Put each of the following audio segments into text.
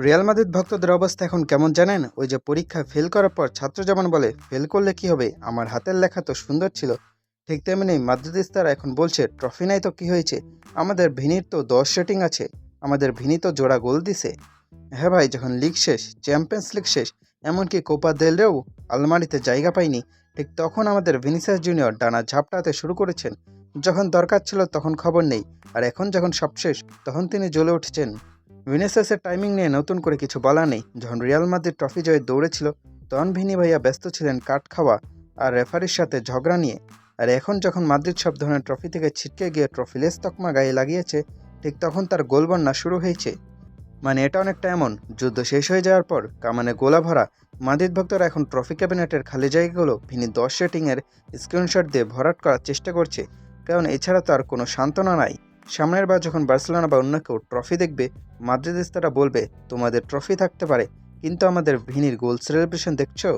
Real Madrid ভক্তদের অবস্থা এখন কেমন জানেন? ওই যে পরীক্ষায় ফেল করার পর ছাত্র যেমন বলে, ফেল করলে কি হবে, আমার হাতের লেখা তো সুন্দর ছিল। ঠিক তেমনি মাদ্রিদিস্তারা এখন বলছে, ট্রফি নাই তো কি হয়েছে, আমাদের ভিনির তো 10 রেটিং আছে, আমাদের ভিনি তো জোড়া গোল দিছে। হ্যাঁ ভাই, যখন লিগ শেষ, চ্যাম্পিয়ন্স লিগ শেষ, এমনকি কোপা দেল রেও আলমারিতে জায়গা পায়নি, ঠিক তখন আমাদের ভিনিসিয়াস জুনিয়র ডানা ঝাপটাতে শুরু করেছেন। যখন দরকার ছিল তখন খবর নেই, আর এখন যখন সব শেষ তখন তিনি জ্বলে উঠেছেন। ভিনিসিয়াসের টাইমিং নিয়ে নতুন করে কিছু বলা নেই। যখন রিয়াল মাদ্রিদ ট্রফি জয়ের দৌড়ে ছিল, তখন ভিনি ভাইয়া ব্যস্ত ছিলেন কাঠ খাওয়া আর রেফারির সাথে ঝগড়া নিয়ে। আর এখন যখন মাদ্রিদ সব ধরনের ট্রফি থেকে ছিটকে গিয়ে ট্রফিলেস তকমা গায়ে লাগিয়েছে, ঠিক তখন তার গোল বন্যা শুরু হয়েছে। মানে এটা অনেকটা এমন, যুদ্ধ শেষ হয়ে যাওয়ার পর কামানে গোলা ভরা মাদ্রিদ ভক্তরা এখন ট্রফি ক্যাবিনেটের খালি জায়গাগুলো ভিনি 10 রেটিংয়ের স্ক্রিনশট দিয়ে ভরাট করার চেষ্টা করছে, কারণ এছাড়া তো আর কোনো সান্ত্বনা নাই। সামনের বার যখন বার্সেলোনা বা অন্য কেউ ট্রফি দেখবে, মাদ্রিদিস্তারা বলবে, তোমাদের ট্রফি থাকতে পারে, কিন্তু আমাদের ভিনির গোল সেলিব্রেশন দেখছো?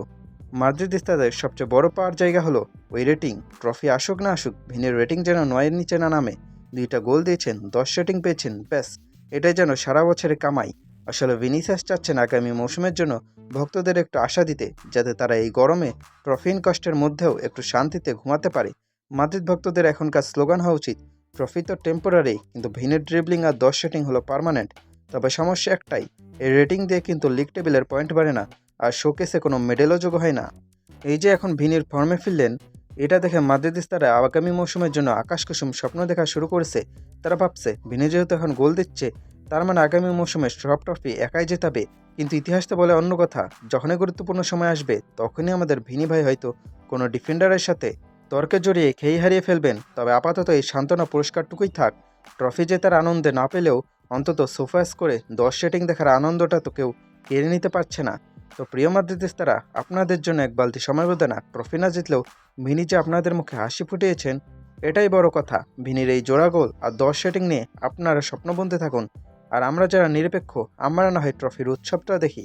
মাদ্রিদিস্তাদের সবচেয়ে বড় পাওয়ার জায়গা হলো ওই রেটিং। ট্রফি আসুক না আসুক, ভিনির রেটিং যেন 9-এর নিচে না নামে। 2টা গোল দিয়েছেন, 10 রেটিং পেয়েছেন, ব্যাস, এটাই যেন সারা বছরের কামাই। আসলে ভিনিসিয়াস চাচ্ছেন আগামী মৌসুমের জন্য ভক্তদের একটু আশা দিতে, যাতে তারা এই গরমে ট্রফিন কষ্টের মধ্যেও একটু শান্তিতে ঘুমাতে পারে। মাদ্রিদ ভক্তদের এখনকার স্লোগান হওয়া উচিত, ট্রফি তো টেম্পোরারি, কিন্তু ভিনের ড্রিবলিং আর 10 রেটিং হলো পার্মানেন্ট। তবে সমস্যা একটাই, এই রেটিং দিয়ে কিন্তু লিগ টেবিলের পয়েন্ট বাড়ে না, আর শোকেসে কোনো মেডেলও যোগ হয় না। এই যে এখন ভিনির ফর্মে ফিরলেন, এটা দেখে মাদ্রিদিস্তারা আগামী মৌসুমের জন্য আকাশকুসুম স্বপ্ন দেখা শুরু করেছে। তারা ভাবছে, ভিনি যেহেতু এখন গোল দিচ্ছে, তার মানে আগামী মৌসুমে সব ট্রফি একাই জেতাবে। কিন্তু ইতিহাস তো বলে অন্য কথা, যখনই গুরুত্বপূর্ণ সময় আসবে তখনই আমাদের ভিনি ভাই হয়তো কোনো ডিফেন্ডারের সাথে তর্কে জড়িয়ে খেই হারিয়ে ফেলবেন। তবে আপাতত এই সান্ত্বনা পুরস্কারটুকুই থাক। ট্রফি জেতার আনন্দে না পেলেও অন্তত সোফাস করে 10 রেটিং দেখার আনন্দটা তো কেউ কেড়ে নিতে পারছে না। তো প্রিয় মাদ্রিদিস্তারা, আপনাদের জন্য এক বালতি সমবেদনা। ট্রফি না জিতলেও ভিনি যে আপনাদের মুখে হাসি ফুটিয়েছেন, এটাই বড় কথা। ভিনির এই জোড়া গোল আর 10 রেটিং নিয়ে আপনারা স্বপ্ন বুনতে থাকুন, আর আমরা যারা নিরপেক্ষ, আমরা না হয় ট্রফির উৎসবটা দেখি।